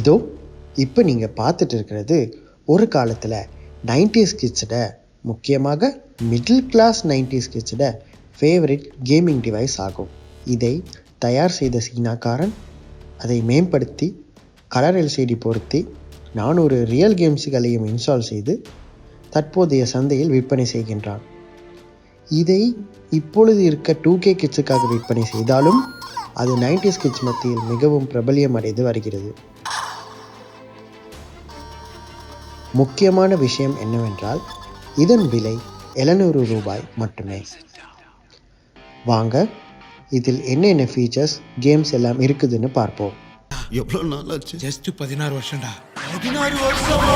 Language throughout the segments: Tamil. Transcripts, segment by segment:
இதோ இப்போ நீங்கள் பார்த்துட்டு இருக்கிறது ஒரு காலத்தில் 90s கிட்ஸோட, முக்கியமாக மிடில் கிளாஸ் 90s கிட்ஸோட ஃபேவரட் கேமிங் டிவைஸ் ஆகும். இதை தயார் செய்த சீனாக்காரன் அதை மேம்படுத்தி கலர் எல்சிடி பொருத்தி 400 ரியல் கேம்ஸுகளையும் இன்ஸ்டால் செய்து தற்போதைய சந்தையில் விற்பனை செய்கின்றான். இதை இப்பொழுது இருக்க 2K கிட்ஸுக்காக விற்பனை செய்தாலும் அது 90s கிட்ஸ் மத்தியில் மிகவும் பிரபல்யம் அடைந்து வருகிறது. முக்கியமான விஷயம் என்னவென்றால் இதன் விலை 700 ரூபாய் மட்டுமே. வாங்க இதில் என்னென்ன ஃபீச்சர்ஸ், கேம்ஸ் எல்லாம் இருக்குதுன்னு பார்ப்போம். எவ்வளவு நாள் ஆச்சு? ஜஸ்ட் 16 வருஷம்டா. 16 வருஷமா?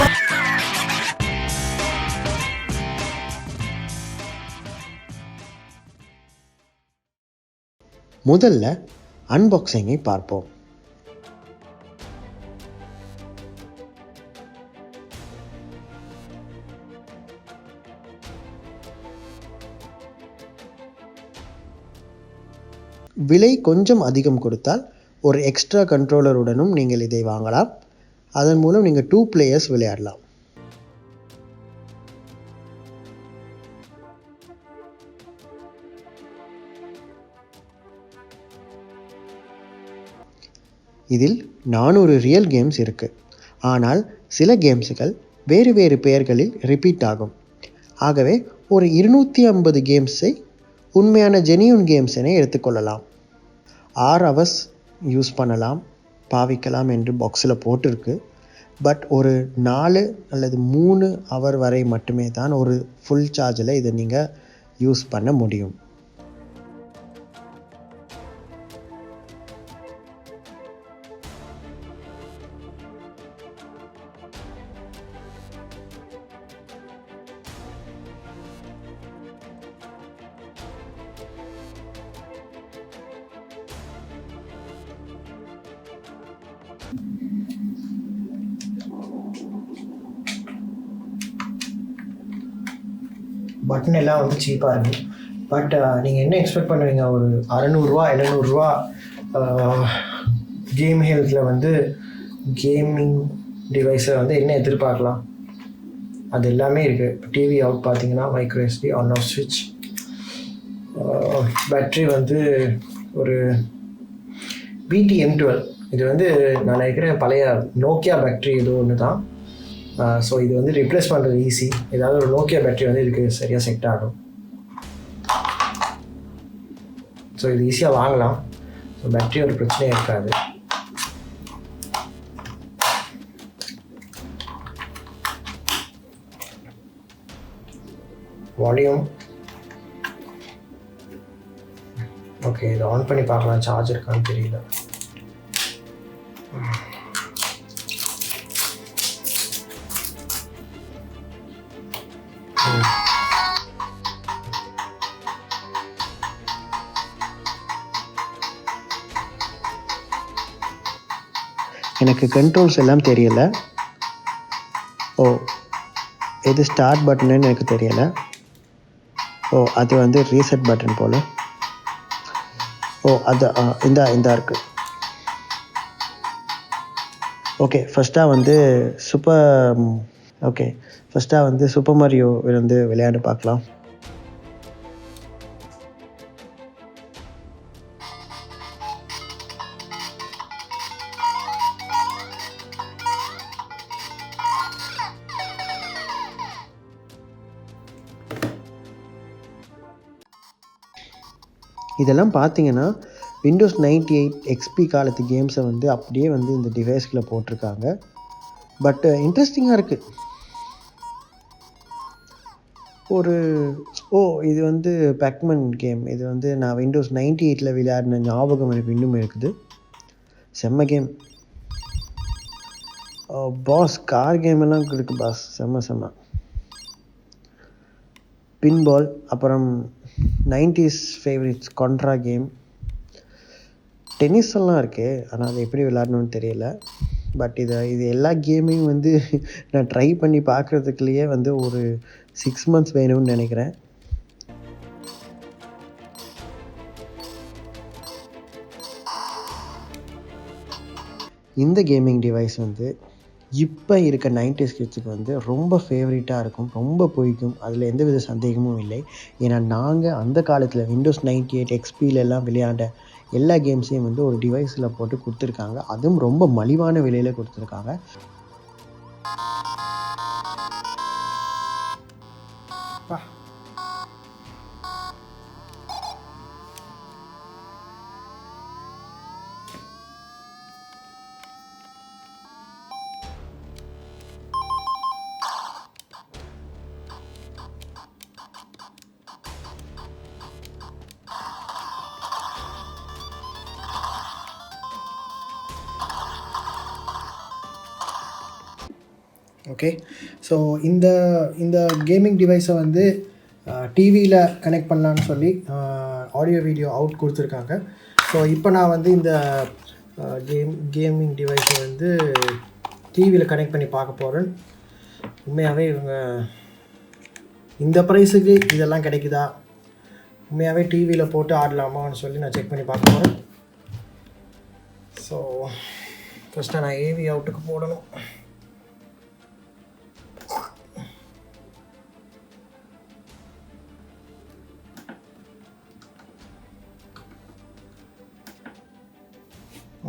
முதல்ல அன்பாக்சிங்கை பார்ப்போம். விலை கொஞ்சம் அதிகம் கொடுத்தால் ஒரு எக்ஸ்ட்ரா கண்ட்ரோலருடனும் நீங்கள் இதை வாங்கலாம். அதன் மூலம் நீங்கள் 2 பிளேயர்ஸ் விளையாடலாம். இதில் 400 ரியல் கேம்ஸ் இருக்குது. ஆனால் சில கேம்ஸுகள் வேறு வேறு பெயர்களில் ரிப்பீட் ஆகும். ஆகவே ஒரு 250 கேம்ஸை உண்மையான ஜெனியூன் கேம்ஸ் என எடுத்துக்கொள்ளலாம். 6 ஹவர்ஸ் யூஸ் பண்ணலாம், பாவிக்கலாம் என்று பாக்ஸில் போட்டிருக்கு. பட் ஒரு 4 அல்லது 3 ஹவர் வரை மட்டுமே தான் ஒரு ஃபுல் சார்ஜில் இதை நீங்கள் யூஸ் பண்ண முடியும். பட்டன் எல்லாம் வந்து சீப்பாக இருக்கும். பட் நீங்கள் என்ன எக்ஸ்பெக்ட் பண்ணுவீங்க? ஒரு 600 700 கேம் ஹெல்த்தில் வந்து கேமிங் டிவைஸை வந்து என்ன எதிர்பார்க்கலாம்? அது எல்லாமே இருக்குது. இப்போ டிவி அவுட் பார்த்தீங்கன்னா மைக்ரோ எஸ்டி, ஆன் ஆஃப் ஸ்விட்ச், பேட்ரி வந்து ஒரு BT-M12. இது வந்து நான் நினைக்கிறேன் பழைய நோக்கியா பேட்ரி ஏதோ ஒன்று தான். ஸோ இது வந்து ரிப்ளேஸ் பண்ணுறது ஈஸி. ஏதாவது ஒரு நோக்கியா பேட்ரி வந்து இதுக்கு சரியாக செட் ஆகும். ஸோ இது ஈஸியாக வாங்கலாம். ஸோ பேட்ரி ஒரு பிரச்சனையே இருக்காது. வால்யூம் ஓகே, இதை ஆன் பண்ணி பார்க்கலாம் சார்ஜ் இருக்கான்னு தெரியல. எனக்கு கண்ட்ரோல்ஸ் எல்லாம் தெரியலை. எது ஸ்டார்ட் பட்டன்னு எனக்கு தெரியலை. அது வந்து ரீசெட் பட்டன் போல். அது இந்த இருக்குது. ஓகே, ஃபஸ்ட்டாக வந்து சூப்பர் மாரியோ வந்து விளையாண்டு பார்க்கலாம். இதெல்லாம் பார்த்தீங்கன்னா விண்டோஸ் 98 XP காலத்து கேம்ஸை வந்து அப்படியே வந்து இந்த டிவைஸ்களை போட்டிருக்காங்க. பட் இன்ட்ரெஸ்டிங்காக இருக்குது. இது வந்து பேக்மன் கேம். இது வந்து நான் விண்டோஸ் 98 விளையாடின ஞாபகம் எனக்கு இன்னும் இருக்குது. செம்ம கேம். பாஸ் கார் கேம் எல்லாம் இருக்குது பாஸ், செம்ம பின்பால். அப்புறம் 90s favourites contra game. Tennis எல்லாம் இருக்குது, ஆனால் அது எப்படி விளையாடணும்னு தெரியல. பட் இது எல்லா கேமையும் வந்து நான் ட்ரை பண்ணி பார்க்குறதுக்குள்ளேயே வந்து ஒரு 6 months வேணும்னு நினைக்கிறேன். இந்த கேமிங் டிவைஸ் வந்து இப்போ இருக்க 90s கிட்ஸுக்கு வந்து ரொம்ப ஃபேவரட்டாக இருக்கும், ரொம்ப பிடிக்கும். அதில் எந்தவித சந்தேகமும் இல்லை. ஏன்னா நாங்கள் அந்த காலத்தில் Windows 98 XPலெல்லாம் விளையாண்ட எல்லா கேம்ஸையும் வந்து ஒரு டிவைஸில் போட்டு கொடுத்துருக்காங்க. அதுவும் ரொம்ப மலிவான விலையில் கொடுத்துருக்காங்க. ஓகே, ஸோ இந்த இந்த கேமிங் டிவைஸை வந்து டிவியில் கனெக்ட் பண்ணலான்னு சொல்லி ஆடியோ வீடியோ அவுட் கொடுத்துருக்காங்க. ஸோ இப்போ நான் வந்து இந்த கேமிங் டிவைஸை வந்து டிவியில் கனெக்ட் பண்ணி பார்க்க போகிறேன். உண்மையாகவே இவங்க இந்த ப்ரைஸுக்கு இதெல்லாம் கிடைக்குதா, உண்மையாகவே டிவியில் போட்டு ஆடலாமான்னு சொல்லி நான் செக் பண்ணி பார்க்க போகிறேன். ஸோ ஃபஸ்ட்டாக நான் ஏவி அவுட்டுக்கு போடணும்.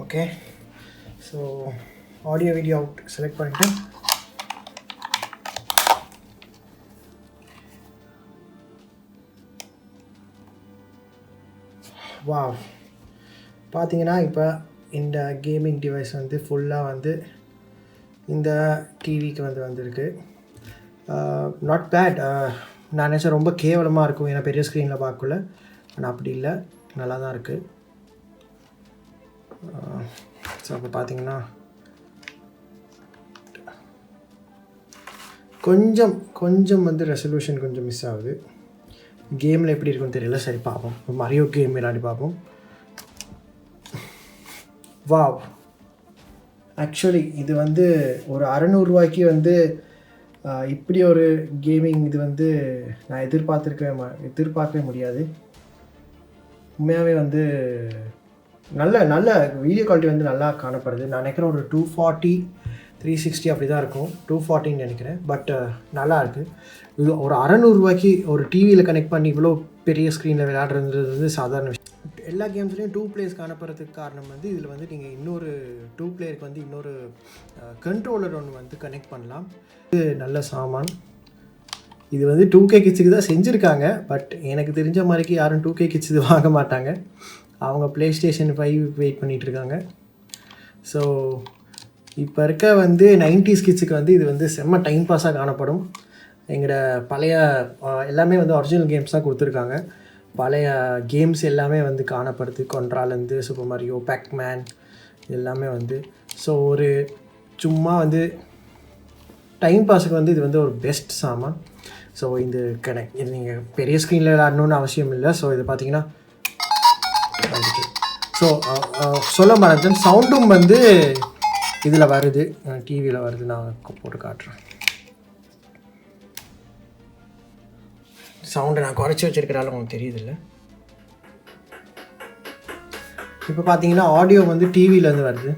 Okay, so audio video out select பண்ணிட்டேன். வாவ், பார்த்தீங்கன்னா இப்போ இந்த கேமிங் டிவைஸ் வந்து ஃபுல்லாக வந்து இந்த டிவிக்கு வந்திருக்கு. Not bad. நான் நினச்சேன் ரொம்ப கேவலமாக இருக்கும் ஏன்னா பெரிய ஸ்க்ரீனில் பார்க்கல, ஆனால் அப்படி இல்லை, நல்லா தான் இருக்குது. ஸோ அப்போ பார்த்தீங்கன்னா கொஞ்சம் வந்து ரெசல்யூஷன் கொஞ்சம் மிஸ் ஆகுது. கேமில் எப்படி இருக்குன்னு தெரியல. சரி பார்ப்போம், மரியோ கேம் விளையாடி பார்ப்போம். வாவ், ஆக்சுவலி இது வந்து ஒரு 600 ரூபாய்க்கு வந்து இப்படி ஒரு கேமிங் இது வந்து நான் எதிர்பார்க்கவே முடியாது. உண்மையாகவே வந்து நல்ல வீடியோ குவாலிட்டி வந்து நல்லா காணப்படுது. நான் நினைக்கிறேன் ஒரு 240 360 அப்படி தான் இருக்கும், 240ன்னு நினைக்கிறேன். பட் நல்லா இருக்குது. இது ஒரு 600 ரூபாய்க்கு ஒரு டிவியில் கனெக்ட் பண்ணி இவ்வளோ பெரிய ஸ்க்ரீனில் விளையாடுறது வந்து சாதாரண விஷயம். எல்லா கேம்ஸ்லேயும் 2 பிளேயர்ஸ் காணப்படுறதுக்கு காரணம் வந்து இதில் வந்து நீங்கள் இன்னொரு 2 பிளேயருக்கு வந்து இன்னொரு கண்ட்ரோலர் ஒன்று வந்து கனெக்ட் பண்ணலாம். இது நல்ல சாமான். இது வந்து 2K கிட்ஸுக்கு தான் செஞ்சுருக்காங்க. பட் எனக்கு தெரிஞ்ச மாதிரிக்கு யாரும் 2K கிட்ஸ் இது வாங்க மாட்டாங்க. அவங்க PlayStation 5 வெயிட் பண்ணிகிட்ருக்காங்க. ஸோ இப்போ இருக்க வந்து 90s கிட்ஸுக்கு வந்து இது வந்து செம்ம டைம் பாஸாக காணப்படும். எங்களோட பழைய எல்லாமே வந்து ஒரிஜினல் கேம்ஸ் தான் கொடுத்துருக்காங்க. பழைய கேம்ஸ் எல்லாமே வந்து காணப்படுது. கொன்ட்ராலேருந்து சூப்பர் மாரியோ, பேக்மேன் எல்லாமே வந்து. ஸோ ஒரு சும்மா வந்து டைம் பாஸுக்கு வந்து இது வந்து ஒரு பெஸ்ட் சாமான். ஸோ இது இது நீங்கள் பெரிய ஸ்க்ரீனில் விளையாடணுன்னு அவசியம் இல்லை. ஸோ இது பார்த்தீங்கன்னா ஸோ சொல்ல மறந்தேன், சவுண்டும் வந்து இதில் வருது, டிவியில் வருது. நான் போட்டு காட்டுறேன். சவுண்டை நான் குறைச்சி வச்சுருக்கிறாலும் உங்களுக்கு தெரியுதில்ல. இப்போ பார்த்தீங்கன்னா ஆடியோ வந்து டிவியிலேருந்து வருது.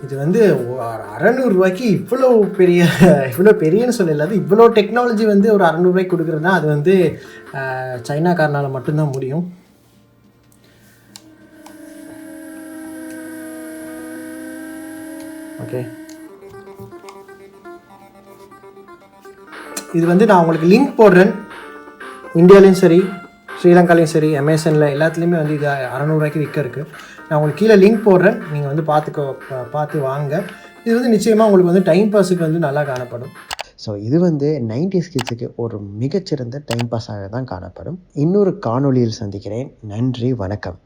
இது வந்து 600 ரூபாய்க்கு இவ்வளோ பெரியன்னு சொல்லல, அது இவ்வளோ டெக்னாலஜி வந்து ஒரு 600 ரூபாய்க்கு கொடுக்குறதுனா அது வந்து சைனாக்காரனால் மட்டும்தான் முடியும். ஓகே, இது வந்து நான் உங்களுக்கு லிங்க் போடுறேன். இந்தியாலையும் சரி, ஸ்ரீலங்காலையும் சரி, அமேசானில் எல்லாத்துலேயுமே வந்து இது 600 ரூபாய்க்கு விற்க இருக்குது. நான் உங்களுக்கு கீழே லிங்க் போடுறேன், நீங்கள் வந்து பார்த்து வாங்க. இது வந்து நிச்சயமாக உங்களுக்கு வந்து டைம் பாஸுக்கு வந்து நல்லா காணப்படும். ஸோ இது வந்து 90s கிட்ஸுக்கு ஒரு மிகச்சிறந்த டைம் பாஸாக தான் காணப்படும். இன்னொரு காணொளியில் சந்திக்கிறேன். நன்றி, வணக்கம்.